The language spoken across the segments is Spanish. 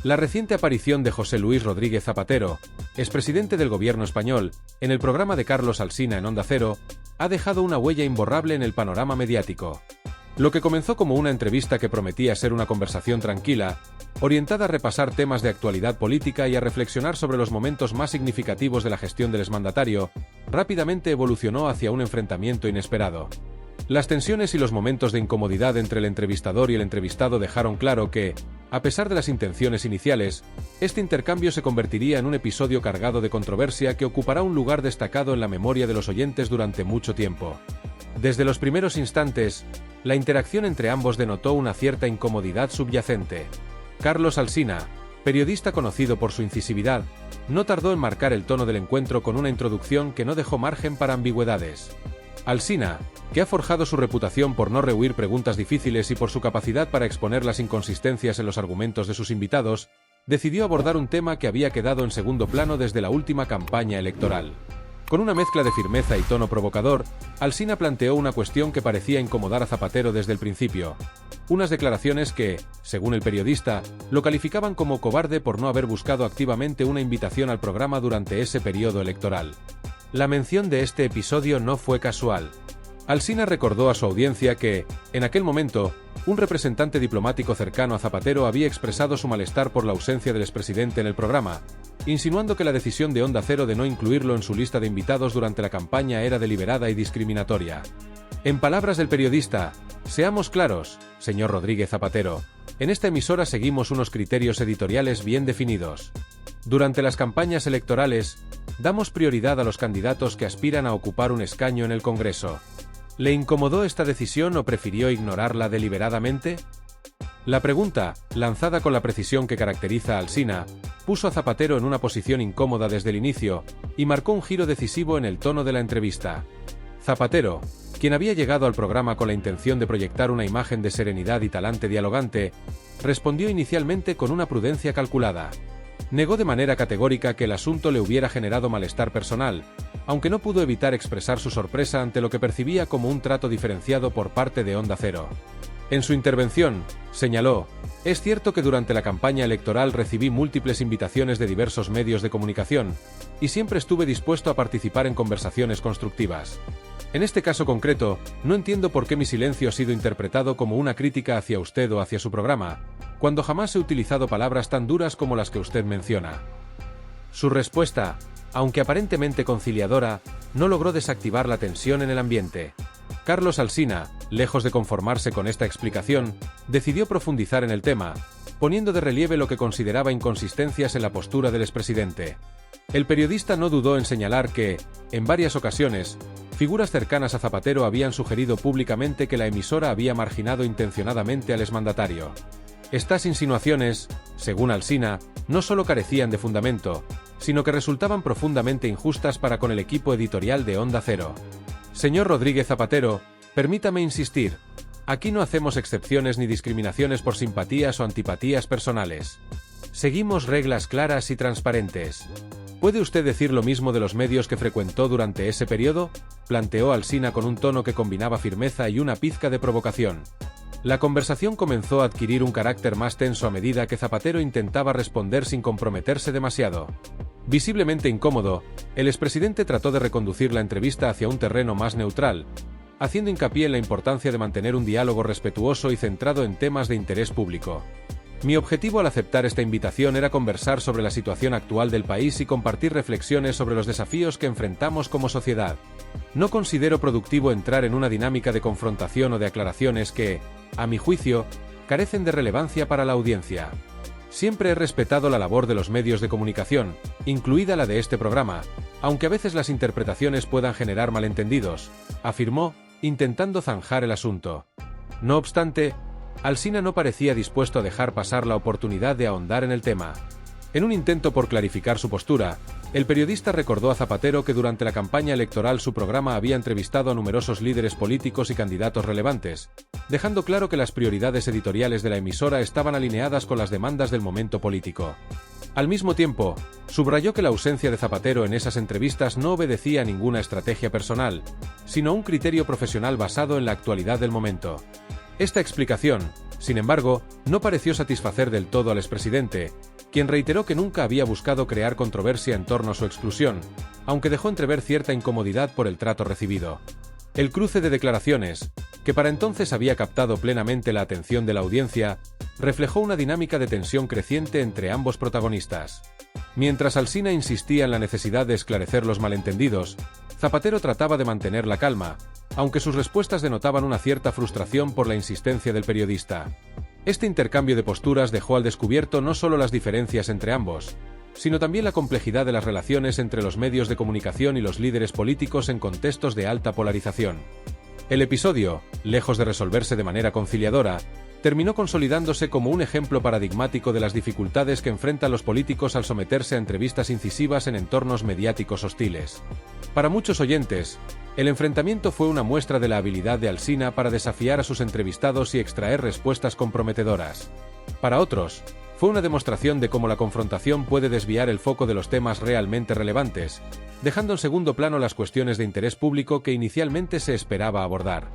La reciente aparición de José Luis Rodríguez Zapatero, expresidente del gobierno español, en el programa de Carlos Alsina en Onda Cero, ha dejado una huella imborrable en el panorama mediático. Lo que comenzó como una entrevista que prometía ser una conversación tranquila, orientada a repasar temas de actualidad política y a reflexionar sobre los momentos más significativos de la gestión del exmandatario, rápidamente evolucionó hacia un enfrentamiento inesperado. Las tensiones y los momentos de incomodidad entre el entrevistador y el entrevistado dejaron claro que, a pesar de las intenciones iniciales, este intercambio se convertiría en un episodio cargado de controversia que ocupará un lugar destacado en la memoria de los oyentes durante mucho tiempo. Desde los primeros instantes, la interacción entre ambos denotó una cierta incomodidad subyacente. Carlos Alsina, periodista conocido por su incisividad, no tardó en marcar el tono del encuentro con una introducción que no dejó margen para ambigüedades. Alsina, que ha forjado su reputación por no rehuir preguntas difíciles y por su capacidad para exponer las inconsistencias en los argumentos de sus invitados, decidió abordar un tema que había quedado en segundo plano desde la última campaña electoral. Con una mezcla de firmeza y tono provocador, Alsina planteó una cuestión que parecía incomodar a Zapatero desde el principio. Unas declaraciones que, según el periodista, lo calificaban como cobarde por no haber buscado activamente una invitación al programa durante ese periodo electoral. La mención de este episodio no fue casual. Alsina recordó a su audiencia que, en aquel momento, un representante diplomático cercano a Zapatero había expresado su malestar por la ausencia del expresidente en el programa, insinuando que la decisión de Onda Cero de no incluirlo en su lista de invitados durante la campaña era deliberada y discriminatoria. En palabras del periodista, seamos claros, señor Rodríguez Zapatero, en esta emisora seguimos unos criterios editoriales bien definidos. Durante las campañas electorales, damos prioridad a los candidatos que aspiran a ocupar un escaño en el Congreso. ¿Le incomodó esta decisión o prefirió ignorarla deliberadamente? La pregunta, lanzada con la precisión que caracteriza a Alsina, puso a Zapatero en una posición incómoda desde el inicio y marcó un giro decisivo en el tono de la entrevista. Zapatero, quien había llegado al programa con la intención de proyectar una imagen de serenidad y talante dialogante, respondió inicialmente con una prudencia calculada. Negó de manera categórica que el asunto le hubiera generado malestar personal, aunque no pudo evitar expresar su sorpresa ante lo que percibía como un trato diferenciado por parte de Onda Cero. En su intervención, señaló: «Es cierto que durante la campaña electoral recibí múltiples invitaciones de diversos medios de comunicación, y siempre estuve dispuesto a participar en conversaciones constructivas. En este caso concreto, no entiendo por qué mi silencio ha sido interpretado como una crítica hacia usted o hacia su programa, cuando jamás he utilizado palabras tan duras como las que usted menciona». Su respuesta, aunque aparentemente conciliadora, no logró desactivar la tensión en el ambiente. Carlos Alsina, lejos de conformarse con esta explicación, decidió profundizar en el tema, poniendo de relieve lo que consideraba inconsistencias en la postura del expresidente. El periodista no dudó en señalar que, en varias ocasiones, figuras cercanas a Zapatero habían sugerido públicamente que la emisora había marginado intencionadamente al exmandatario. Estas insinuaciones, según Alsina, no solo carecían de fundamento, sino que resultaban profundamente injustas para con el equipo editorial de Onda Cero. Señor Rodríguez Zapatero, permítame insistir, aquí no hacemos excepciones ni discriminaciones por simpatías o antipatías personales. Seguimos reglas claras y transparentes. ¿Puede usted decir lo mismo de los medios que frecuentó durante ese periodo?, planteó Alsina con un tono que combinaba firmeza y una pizca de provocación. La conversación comenzó a adquirir un carácter más tenso a medida que Zapatero intentaba responder sin comprometerse demasiado. Visiblemente incómodo, el expresidente trató de reconducir la entrevista hacia un terreno más neutral, haciendo hincapié en la importancia de mantener un diálogo respetuoso y centrado en temas de interés público. Mi objetivo al aceptar esta invitación era conversar sobre la situación actual del país y compartir reflexiones sobre los desafíos que enfrentamos como sociedad. No considero productivo entrar en una dinámica de confrontación o de aclaraciones que, a mi juicio, carecen de relevancia para la audiencia. Siempre he respetado la labor de los medios de comunicación, incluida la de este programa, aunque a veces las interpretaciones puedan generar malentendidos, afirmó, intentando zanjar el asunto. No obstante, Alsina no parecía dispuesto a dejar pasar la oportunidad de ahondar en el tema. En un intento por clarificar su postura, el periodista recordó a Zapatero que durante la campaña electoral su programa había entrevistado a numerosos líderes políticos y candidatos relevantes, dejando claro que las prioridades editoriales de la emisora estaban alineadas con las demandas del momento político. Al mismo tiempo, subrayó que la ausencia de Zapatero en esas entrevistas no obedecía a ninguna estrategia personal, sino a un criterio profesional basado en la actualidad del momento. Esta explicación, sin embargo, no pareció satisfacer del todo al expresidente, quien reiteró que nunca había buscado crear controversia en torno a su exclusión, aunque dejó entrever cierta incomodidad por el trato recibido. El cruce de declaraciones, que para entonces había captado plenamente la atención de la audiencia, reflejó una dinámica de tensión creciente entre ambos protagonistas. Mientras Alsina insistía en la necesidad de esclarecer los malentendidos, Zapatero trataba de mantener la calma, aunque sus respuestas denotaban una cierta frustración por la insistencia del periodista. Este intercambio de posturas dejó al descubierto no solo las diferencias entre ambos, sino también la complejidad de las relaciones entre los medios de comunicación y los líderes políticos en contextos de alta polarización. El episodio, lejos de resolverse de manera conciliadora, terminó consolidándose como un ejemplo paradigmático de las dificultades que enfrentan los políticos al someterse a entrevistas incisivas en entornos mediáticos hostiles. Para muchos oyentes, el enfrentamiento fue una muestra de la habilidad de Alsina para desafiar a sus entrevistados y extraer respuestas comprometedoras. Para otros, fue una demostración de cómo la confrontación puede desviar el foco de los temas realmente relevantes, dejando en segundo plano las cuestiones de interés público que inicialmente se esperaba abordar.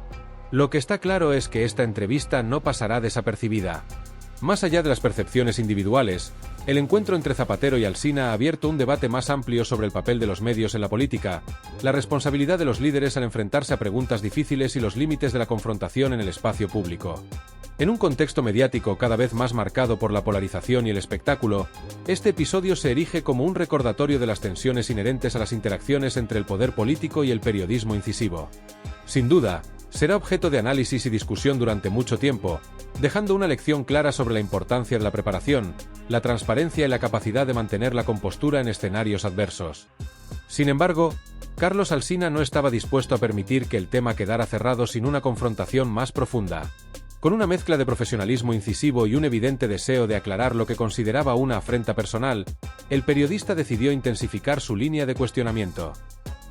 Lo que está claro es que esta entrevista no pasará desapercibida. Más allá de las percepciones individuales, el encuentro entre Zapatero y Alsina ha abierto un debate más amplio sobre el papel de los medios en la política, la responsabilidad de los líderes al enfrentarse a preguntas difíciles y los límites de la confrontación en el espacio público. En un contexto mediático cada vez más marcado por la polarización y el espectáculo, este episodio se erige como un recordatorio de las tensiones inherentes a las interacciones entre el poder político y el periodismo incisivo. Sin duda, será objeto de análisis y discusión durante mucho tiempo, dejando una lección clara sobre la importancia de la preparación, la transparencia y la capacidad de mantener la compostura en escenarios adversos. Sin embargo, Carlos Alsina no estaba dispuesto a permitir que el tema quedara cerrado sin una confrontación más profunda. Con una mezcla de profesionalismo incisivo y un evidente deseo de aclarar lo que consideraba una afrenta personal, el periodista decidió intensificar su línea de cuestionamiento.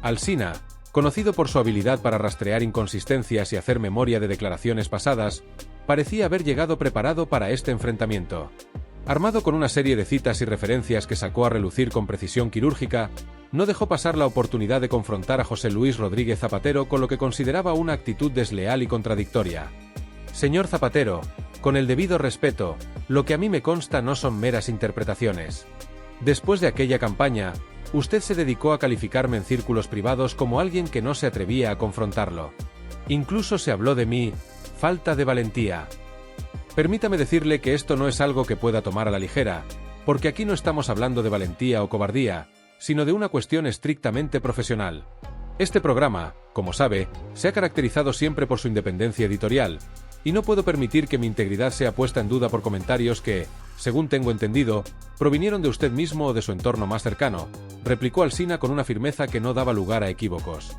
Alsina, conocido por su habilidad para rastrear inconsistencias y hacer memoria de declaraciones pasadas, parecía haber llegado preparado para este enfrentamiento. Armado con una serie de citas y referencias que sacó a relucir con precisión quirúrgica, no dejó pasar la oportunidad de confrontar a José Luis Rodríguez Zapatero con lo que consideraba una actitud desleal y contradictoria. Señor Zapatero, con el debido respeto, lo que a mí me consta no son meras interpretaciones. Después de aquella campaña, usted se dedicó a calificarme en círculos privados como alguien que no se atrevía a confrontarlo. Incluso se habló de mí, falta de valentía. Permítame decirle que esto no es algo que pueda tomar a la ligera, porque aquí no estamos hablando de valentía o cobardía, sino de una cuestión estrictamente profesional. Este programa, como sabe, se ha caracterizado siempre por su independencia editorial, y no puedo permitir que mi integridad sea puesta en duda por comentarios que, según tengo entendido, provinieron de usted mismo o de su entorno más cercano, replicó Alsina con una firmeza que no daba lugar a equívocos.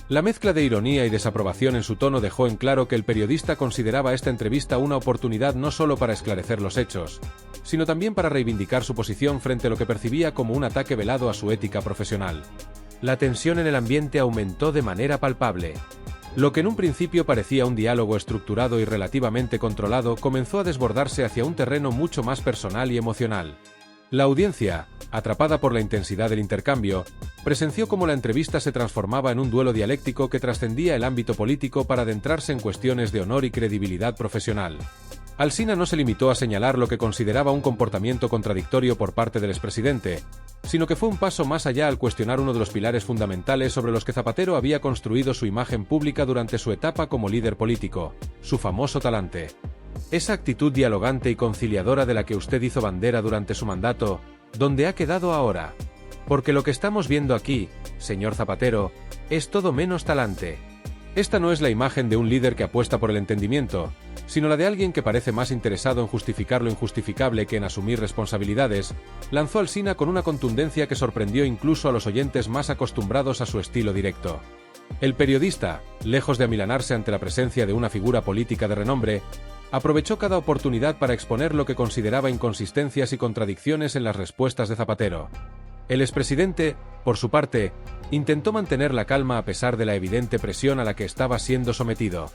La mezcla de ironía y desaprobación en su tono dejó en claro que el periodista consideraba esta entrevista una oportunidad no solo para esclarecer los hechos, sino también para reivindicar su posición frente a lo que percibía como un ataque velado a su ética profesional. La tensión en el ambiente aumentó de manera palpable. Lo que en un principio parecía un diálogo estructurado y relativamente controlado comenzó a desbordarse hacia un terreno mucho más personal y emocional. La audiencia, atrapada por la intensidad del intercambio, presenció cómo la entrevista se transformaba en un duelo dialéctico que trascendía el ámbito político para adentrarse en cuestiones de honor y credibilidad profesional. Alsina no se limitó a señalar lo que consideraba un comportamiento contradictorio por parte del expresidente, sino que fue un paso más allá al cuestionar uno de los pilares fundamentales sobre los que Zapatero había construido su imagen pública durante su etapa como líder político, su famoso talante. Esa actitud dialogante y conciliadora de la que usted hizo bandera durante su mandato, ¿dónde ha quedado ahora? Porque lo que estamos viendo aquí, señor Zapatero, es todo menos talante. Esta no es la imagen de un líder que apuesta por el entendimiento, sino la de alguien que parece más interesado en justificar lo injustificable que en asumir responsabilidades, lanzó Alsina con una contundencia que sorprendió incluso a los oyentes más acostumbrados a su estilo directo. El periodista, lejos de amilanarse ante la presencia de una figura política de renombre, aprovechó cada oportunidad para exponer lo que consideraba inconsistencias y contradicciones en las respuestas de Zapatero. El expresidente, por su parte, intentó mantener la calma a pesar de la evidente presión a la que estaba siendo sometido.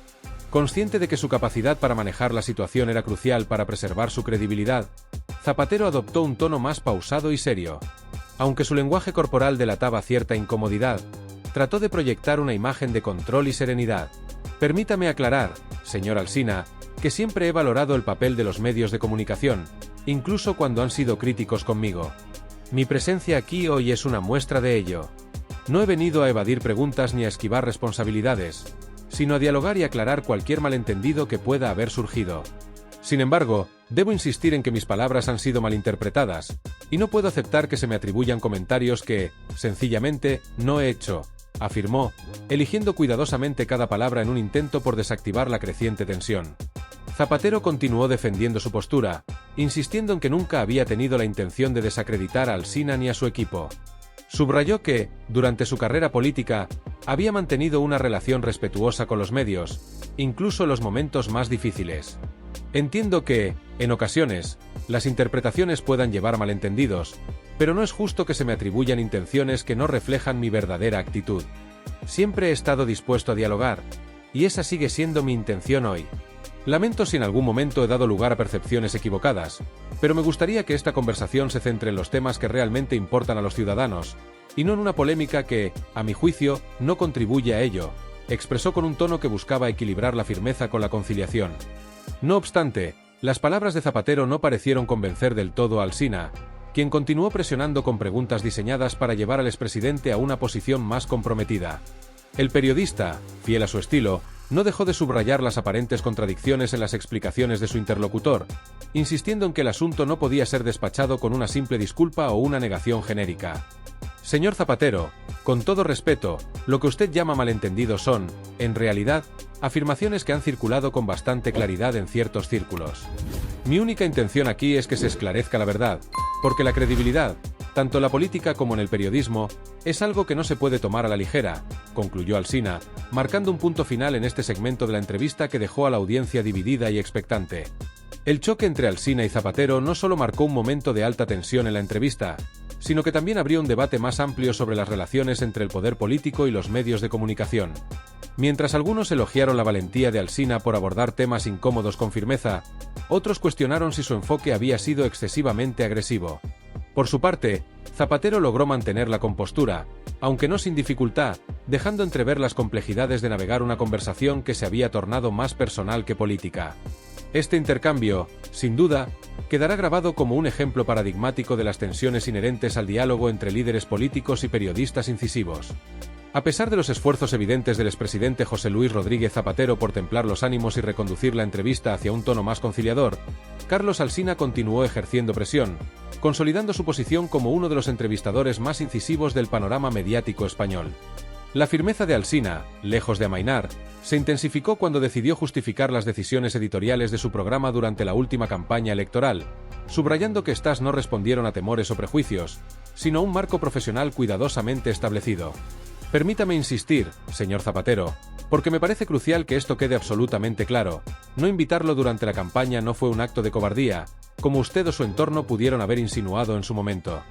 Consciente de que su capacidad para manejar la situación era crucial para preservar su credibilidad, Zapatero adoptó un tono más pausado y serio. Aunque su lenguaje corporal delataba cierta incomodidad, trató de proyectar una imagen de control y serenidad. Permítame aclarar, señor Alsina, que siempre he valorado el papel de los medios de comunicación, incluso cuando han sido críticos conmigo. Mi presencia aquí hoy es una muestra de ello. No he venido a evadir preguntas ni a esquivar responsabilidades, sino a dialogar y aclarar cualquier malentendido que pueda haber surgido. Sin embargo, debo insistir en que mis palabras han sido malinterpretadas, y no puedo aceptar que se me atribuyan comentarios que, sencillamente, no he hecho, afirmó, eligiendo cuidadosamente cada palabra en un intento por desactivar la creciente tensión. Zapatero continuó defendiendo su postura, insistiendo en que nunca había tenido la intención de desacreditar a Alsina ni a su equipo. Subrayó que, durante su carrera política, había mantenido una relación respetuosa con los medios, incluso en los momentos más difíciles. Entiendo que, en ocasiones, las interpretaciones puedan llevar malentendidos, pero no es justo que se me atribuyan intenciones que no reflejan mi verdadera actitud. Siempre he estado dispuesto a dialogar, y esa sigue siendo mi intención hoy. Lamento si en algún momento he dado lugar a percepciones equivocadas, pero me gustaría que esta conversación se centre en los temas que realmente importan a los ciudadanos, y no en una polémica que, a mi juicio, no contribuye a ello, expresó con un tono que buscaba equilibrar la firmeza con la conciliación. No obstante, las palabras de Zapatero no parecieron convencer del todo a Alsina, quien continuó presionando con preguntas diseñadas para llevar al expresidente a una posición más comprometida. El periodista, fiel a su estilo, no dejó de subrayar las aparentes contradicciones en las explicaciones de su interlocutor, insistiendo en que el asunto no podía ser despachado con una simple disculpa o una negación genérica. Señor Zapatero, con todo respeto, lo que usted llama malentendidos son, en realidad, afirmaciones que han circulado con bastante claridad en ciertos círculos. Mi única intención aquí es que se esclarezca la verdad, porque la credibilidad, tanto en la política como en el periodismo, es algo que no se puede tomar a la ligera, concluyó Alsina, marcando un punto final en este segmento de la entrevista que dejó a la audiencia dividida y expectante. El choque entre Alsina y Zapatero no solo marcó un momento de alta tensión en la entrevista, sino que también abrió un debate más amplio sobre las relaciones entre el poder político y los medios de comunicación. Mientras algunos elogiaron la valentía de Alsina por abordar temas incómodos con firmeza, otros cuestionaron si su enfoque había sido excesivamente agresivo. Por su parte, Zapatero logró mantener la compostura, aunque no sin dificultad, dejando entrever las complejidades de navegar una conversación que se había tornado más personal que política. Este intercambio, sin duda, quedará grabado como un ejemplo paradigmático de las tensiones inherentes al diálogo entre líderes políticos y periodistas incisivos. A pesar de los esfuerzos evidentes del expresidente José Luis Rodríguez Zapatero por templar los ánimos y reconducir la entrevista hacia un tono más conciliador, Carlos Alsina continuó ejerciendo presión, consolidando su posición como uno de los entrevistadores más incisivos del panorama mediático español. La firmeza de Alsina, lejos de amainar, se intensificó cuando decidió justificar las decisiones editoriales de su programa durante la última campaña electoral, subrayando que éstas no respondieron a temores o prejuicios, sino a un marco profesional cuidadosamente establecido. Permítame insistir, señor Zapatero, porque me parece crucial que esto quede absolutamente claro. No invitarlo durante la campaña no fue un acto de cobardía, como usted o su entorno pudieron haber insinuado en su momento.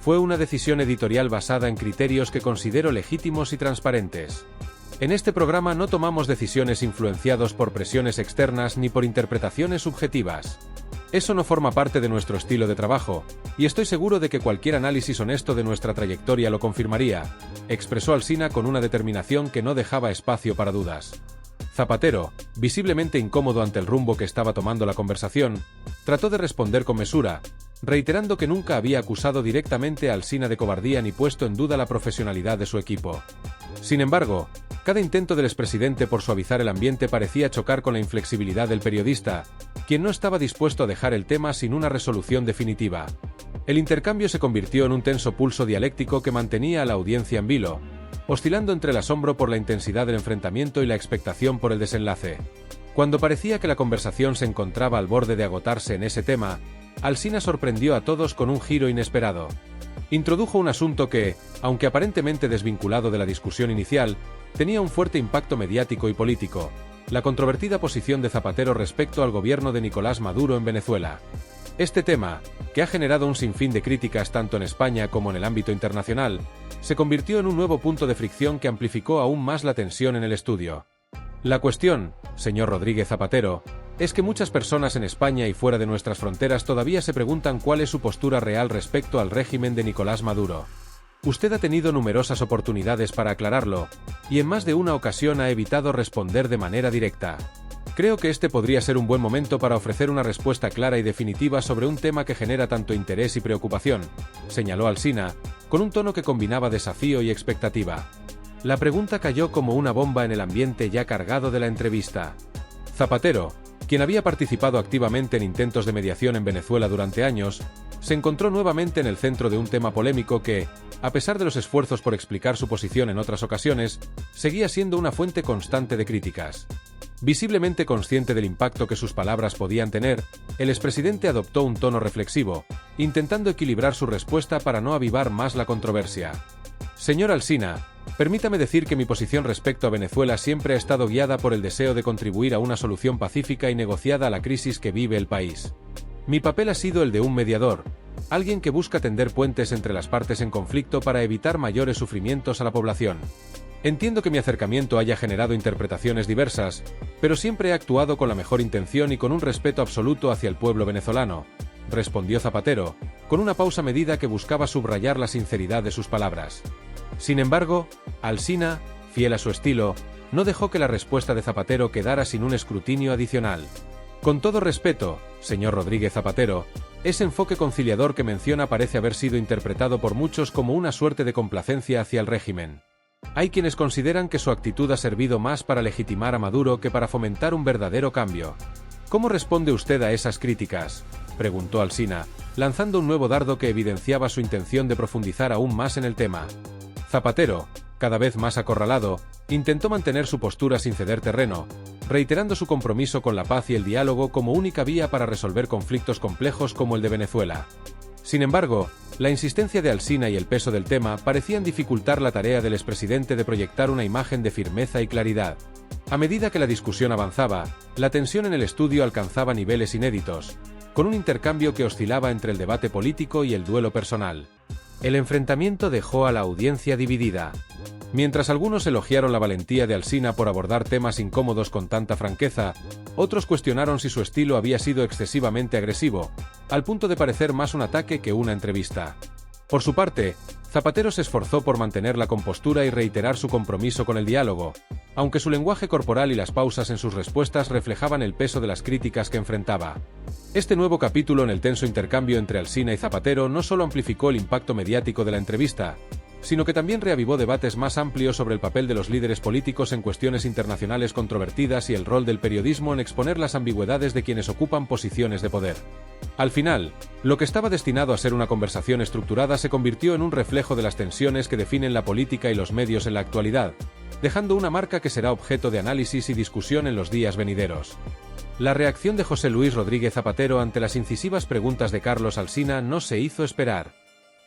Fue una decisión editorial basada en criterios que considero legítimos y transparentes. En este programa no tomamos decisiones influenciados por presiones externas ni por interpretaciones subjetivas. Eso no forma parte de nuestro estilo de trabajo, y estoy seguro de que cualquier análisis honesto de nuestra trayectoria lo confirmaría, expresó Alsina con una determinación que no dejaba espacio para dudas. Zapatero, visiblemente incómodo ante el rumbo que estaba tomando la conversación, trató de responder con mesura, reiterando que nunca había acusado directamente a Alsina de cobardía ni puesto en duda la profesionalidad de su equipo. Sin embargo, cada intento del expresidente por suavizar el ambiente parecía chocar con la inflexibilidad del periodista, quien no estaba dispuesto a dejar el tema sin una resolución definitiva. El intercambio se convirtió en un tenso pulso dialéctico que mantenía a la audiencia en vilo, oscilando entre el asombro por la intensidad del enfrentamiento y la expectación por el desenlace. Cuando parecía que la conversación se encontraba al borde de agotarse en ese tema, Alsina sorprendió a todos con un giro inesperado. Introdujo un asunto que, aunque aparentemente desvinculado de la discusión inicial, tenía un fuerte impacto mediático y político: la controvertida posición de Zapatero respecto al gobierno de Nicolás Maduro en Venezuela. Este tema, que ha generado un sinfín de críticas tanto en España como en el ámbito internacional, se convirtió en un nuevo punto de fricción que amplificó aún más la tensión en el estudio. La cuestión, señor Rodríguez Zapatero, es que muchas personas en España y fuera de nuestras fronteras todavía se preguntan cuál es su postura real respecto al régimen de Nicolás Maduro. Usted ha tenido numerosas oportunidades para aclararlo, y en más de una ocasión ha evitado responder de manera directa. Creo que este podría ser un buen momento para ofrecer una respuesta clara y definitiva sobre un tema que genera tanto interés y preocupación, señaló Alsina, con un tono que combinaba desafío y expectativa. La pregunta cayó como una bomba en el ambiente ya cargado de la entrevista. Zapatero, quien había participado activamente en intentos de mediación en Venezuela durante años, se encontró nuevamente en el centro de un tema polémico que, a pesar de los esfuerzos por explicar su posición en otras ocasiones, seguía siendo una fuente constante de críticas. Visiblemente consciente del impacto que sus palabras podían tener, el expresidente adoptó un tono reflexivo, intentando equilibrar su respuesta para no avivar más la controversia. Señor Alsina, permítame decir que mi posición respecto a Venezuela siempre ha estado guiada por el deseo de contribuir a una solución pacífica y negociada a la crisis que vive el país. Mi papel ha sido el de un mediador, alguien que busca tender puentes entre las partes en conflicto para evitar mayores sufrimientos a la población. Entiendo que mi acercamiento haya generado interpretaciones diversas, pero siempre he actuado con la mejor intención y con un respeto absoluto hacia el pueblo venezolano, respondió Zapatero, con una pausa medida que buscaba subrayar la sinceridad de sus palabras. Sin embargo, Alsina, fiel a su estilo, no dejó que la respuesta de Zapatero quedara sin un escrutinio adicional. Con todo respeto, señor Rodríguez Zapatero, ese enfoque conciliador que menciona parece haber sido interpretado por muchos como una suerte de complacencia hacia el régimen. Hay quienes consideran que su actitud ha servido más para legitimar a Maduro que para fomentar un verdadero cambio. ¿Cómo responde usted a esas críticas?, preguntó Alsina, lanzando un nuevo dardo que evidenciaba su intención de profundizar aún más en el tema. Zapatero, cada vez más acorralado, intentó mantener su postura sin ceder terreno, reiterando su compromiso con la paz y el diálogo como única vía para resolver conflictos complejos como el de Venezuela. Sin embargo, la insistencia de Alsina y el peso del tema parecían dificultar la tarea del expresidente de proyectar una imagen de firmeza y claridad. A medida que la discusión avanzaba, la tensión en el estudio alcanzaba niveles inéditos, con un intercambio que oscilaba entre el debate político y el duelo personal. El enfrentamiento dejó a la audiencia dividida. Mientras algunos elogiaron la valentía de Alsina por abordar temas incómodos con tanta franqueza, otros cuestionaron si su estilo había sido excesivamente agresivo, al punto de parecer más un ataque que una entrevista. Por su parte, Zapatero se esforzó por mantener la compostura y reiterar su compromiso con el diálogo, aunque su lenguaje corporal y las pausas en sus respuestas reflejaban el peso de las críticas que enfrentaba. Este nuevo capítulo en el tenso intercambio entre Alsina y Zapatero no solo amplificó el impacto mediático de la entrevista, sino que también reavivó debates más amplios sobre el papel de los líderes políticos en cuestiones internacionales controvertidas y el rol del periodismo en exponer las ambigüedades de quienes ocupan posiciones de poder. Al final, lo que estaba destinado a ser una conversación estructurada se convirtió en un reflejo de las tensiones que definen la política y los medios en la actualidad, dejando una marca que será objeto de análisis y discusión en los días venideros. La reacción de José Luis Rodríguez Zapatero ante las incisivas preguntas de Carlos Alsina no se hizo esperar.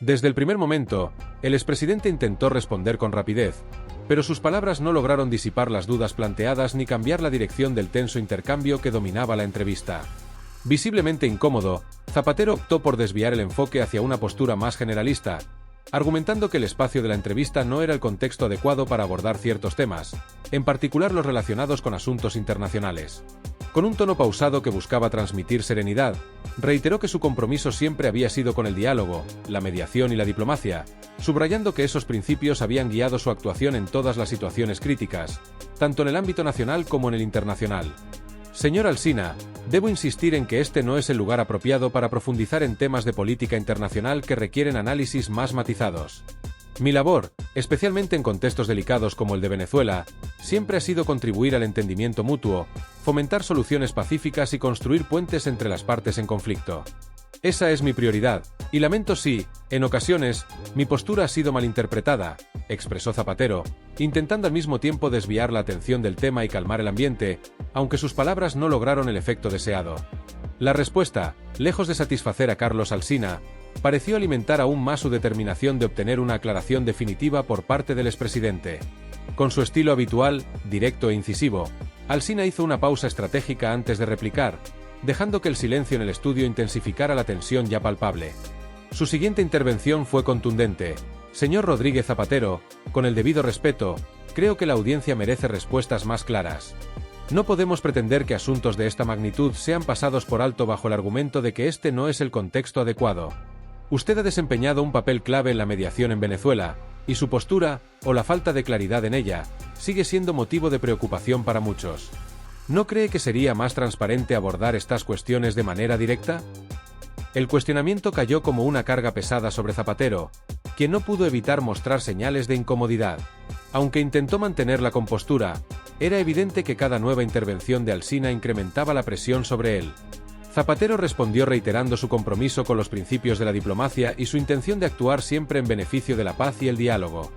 Desde el primer momento, el expresidente intentó responder con rapidez, pero sus palabras no lograron disipar las dudas planteadas ni cambiar la dirección del tenso intercambio que dominaba la entrevista. Visiblemente incómodo, Zapatero optó por desviar el enfoque hacia una postura más generalista, argumentando que el espacio de la entrevista no era el contexto adecuado para abordar ciertos temas, en particular los relacionados con asuntos internacionales. Con un tono pausado que buscaba transmitir serenidad, reiteró que su compromiso siempre había sido con el diálogo, la mediación y la diplomacia, subrayando que esos principios habían guiado su actuación en todas las situaciones críticas, tanto en el ámbito nacional como en el internacional. Señor Alsina, debo insistir en que este no es el lugar apropiado para profundizar en temas de política internacional que requieren análisis más matizados. Mi labor, especialmente en contextos delicados como el de Venezuela, siempre ha sido contribuir al entendimiento mutuo, fomentar soluciones pacíficas y construir puentes entre las partes en conflicto. Esa es mi prioridad, y lamento si, en ocasiones, mi postura ha sido malinterpretada, expresó Zapatero, intentando al mismo tiempo desviar la atención del tema y calmar el ambiente, aunque sus palabras no lograron el efecto deseado. La respuesta, lejos de satisfacer a Carlos Alsina, pareció alimentar aún más su determinación de obtener una aclaración definitiva por parte del expresidente. Con su estilo habitual, directo e incisivo, Alsina hizo una pausa estratégica antes de replicar, dejando que el silencio en el estudio intensificara la tensión ya palpable. Su siguiente intervención fue contundente. Señor Rodríguez Zapatero, con el debido respeto, creo que la audiencia merece respuestas más claras. No podemos pretender que asuntos de esta magnitud sean pasados por alto bajo el argumento de que este no es el contexto adecuado. Usted ha desempeñado un papel clave en la mediación en Venezuela, y su postura, o la falta de claridad en ella, sigue siendo motivo de preocupación para muchos. ¿No cree que sería más transparente abordar estas cuestiones de manera directa? El cuestionamiento cayó como una carga pesada sobre Zapatero, quien no pudo evitar mostrar señales de incomodidad. Aunque intentó mantener la compostura, era evidente que cada nueva intervención de Alsina incrementaba la presión sobre él. Zapatero respondió reiterando su compromiso con los principios de la diplomacia y su intención de actuar siempre en beneficio de la paz y el diálogo.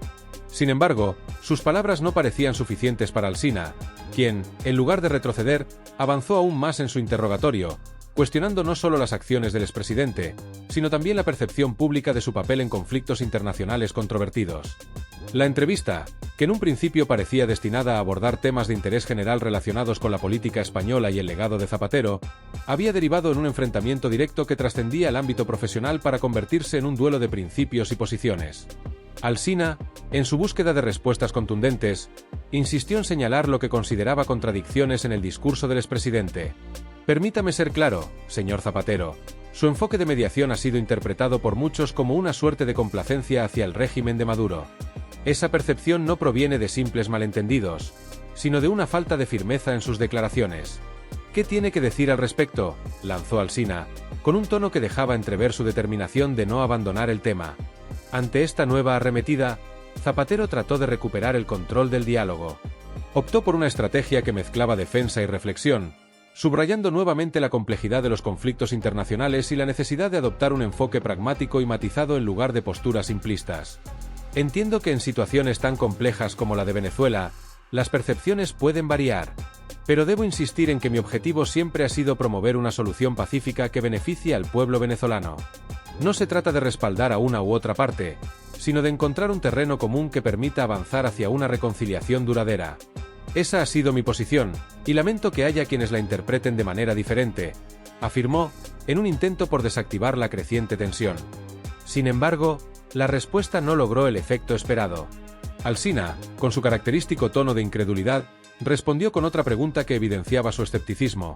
Sin embargo, sus palabras no parecían suficientes para Alsina, quien, en lugar de retroceder, avanzó aún más en su interrogatorio, cuestionando no solo las acciones del expresidente, sino también la percepción pública de su papel en conflictos internacionales controvertidos. La entrevista, que en un principio parecía destinada a abordar temas de interés general relacionados con la política española y el legado de Zapatero, había derivado en un enfrentamiento directo que trascendía el ámbito profesional para convertirse en un duelo de principios y posiciones. Alsina, en su búsqueda de respuestas contundentes, insistió en señalar lo que consideraba contradicciones en el discurso del expresidente. Permítame ser claro, señor Zapatero, su enfoque de mediación ha sido interpretado por muchos como una suerte de complacencia hacia el régimen de Maduro. Esa percepción no proviene de simples malentendidos, sino de una falta de firmeza en sus declaraciones. ¿Qué tiene que decir al respecto?, lanzó Alsina, con un tono que dejaba entrever su determinación de no abandonar el tema. Ante esta nueva arremetida, Zapatero trató de recuperar el control del diálogo. Optó por una estrategia que mezclaba defensa y reflexión, subrayando nuevamente la complejidad de los conflictos internacionales y la necesidad de adoptar un enfoque pragmático y matizado en lugar de posturas simplistas. Entiendo que en situaciones tan complejas como la de Venezuela, las percepciones pueden variar, pero debo insistir en que mi objetivo siempre ha sido promover una solución pacífica que beneficie al pueblo venezolano. No se trata de respaldar a una u otra parte, sino de encontrar un terreno común que permita avanzar hacia una reconciliación duradera. Esa ha sido mi posición, y lamento que haya quienes la interpreten de manera diferente, afirmó, en un intento por desactivar la creciente tensión. Sin embargo, la respuesta no logró el efecto esperado. Alsina, con su característico tono de incredulidad, respondió con otra pregunta que evidenciaba su escepticismo.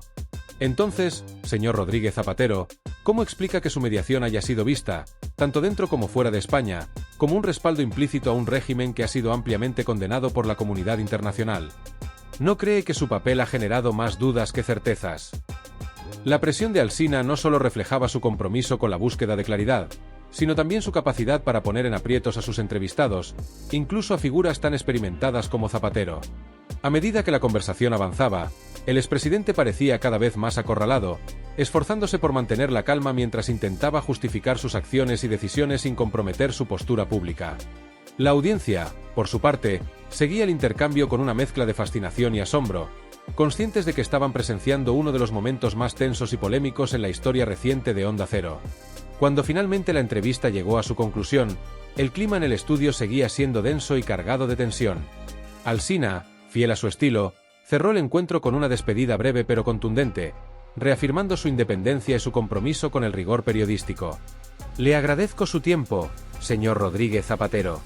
Entonces, señor Rodríguez Zapatero, ¿cómo explica que su mediación haya sido vista, tanto dentro como fuera de España, como un respaldo implícito a un régimen que ha sido ampliamente condenado por la comunidad internacional? ¿No cree que su papel ha generado más dudas que certezas? La presión de Alsina no solo reflejaba su compromiso con la búsqueda de claridad, sino también su capacidad para poner en aprietos a sus entrevistados, incluso a figuras tan experimentadas como Zapatero. A medida que la conversación avanzaba, el expresidente parecía cada vez más acorralado, esforzándose por mantener la calma mientras intentaba justificar sus acciones y decisiones sin comprometer su postura pública. La audiencia, por su parte, seguía el intercambio con una mezcla de fascinación y asombro, conscientes de que estaban presenciando uno de los momentos más tensos y polémicos en la historia reciente de Onda Cero. Cuando finalmente la entrevista llegó a su conclusión, el clima en el estudio seguía siendo denso y cargado de tensión. Alsina, fiel a su estilo, cerró el encuentro con una despedida breve pero contundente, reafirmando su independencia y su compromiso con el rigor periodístico. Le agradezco su tiempo, señor Rodríguez Zapatero.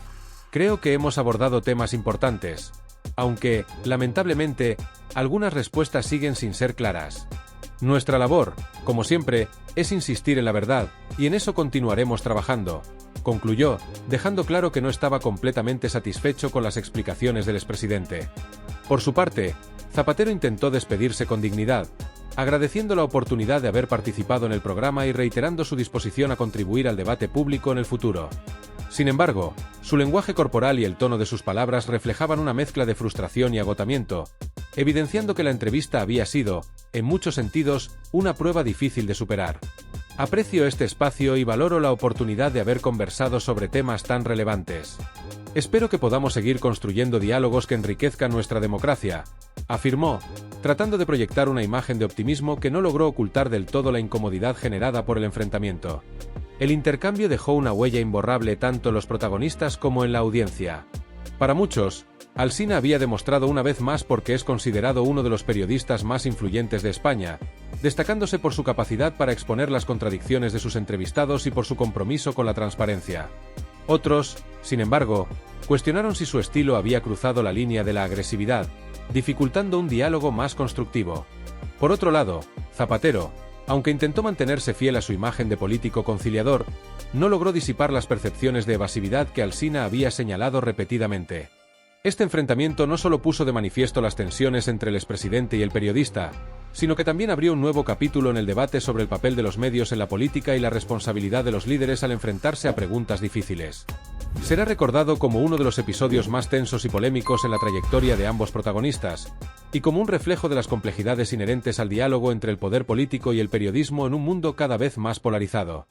Creo que hemos abordado temas importantes, aunque, lamentablemente, algunas respuestas siguen sin ser claras. Nuestra labor, como siempre, es insistir en la verdad, y en eso continuaremos trabajando, concluyó, dejando claro que no estaba completamente satisfecho con las explicaciones del expresidente. Por su parte, Zapatero intentó despedirse con dignidad, agradeciendo la oportunidad de haber participado en el programa y reiterando su disposición a contribuir al debate público en el futuro. Sin embargo, su lenguaje corporal y el tono de sus palabras reflejaban una mezcla de frustración y agotamiento, evidenciando que la entrevista había sido, en muchos sentidos, una prueba difícil de superar. Aprecio este espacio y valoro la oportunidad de haber conversado sobre temas tan relevantes. Espero que podamos seguir construyendo diálogos que enriquezcan nuestra democracia, afirmó, tratando de proyectar una imagen de optimismo que no logró ocultar del todo la incomodidad generada por el enfrentamiento. El intercambio dejó una huella imborrable tanto en los protagonistas como en la audiencia. Para muchos, Alsina había demostrado una vez más por qué es considerado uno de los periodistas más influyentes de España, destacándose por su capacidad para exponer las contradicciones de sus entrevistados y por su compromiso con la transparencia. Otros, sin embargo, cuestionaron si su estilo había cruzado la línea de la agresividad, dificultando un diálogo más constructivo. Por otro lado, Zapatero, aunque intentó mantenerse fiel a su imagen de político conciliador, no logró disipar las percepciones de evasividad que Alsina había señalado repetidamente. Este enfrentamiento no solo puso de manifiesto las tensiones entre el expresidente y el periodista, sino que también abrió un nuevo capítulo en el debate sobre el papel de los medios en la política y la responsabilidad de los líderes al enfrentarse a preguntas difíciles. Será recordado como uno de los episodios más tensos y polémicos en la trayectoria de ambos protagonistas, y como un reflejo de las complejidades inherentes al diálogo entre el poder político y el periodismo en un mundo cada vez más polarizado.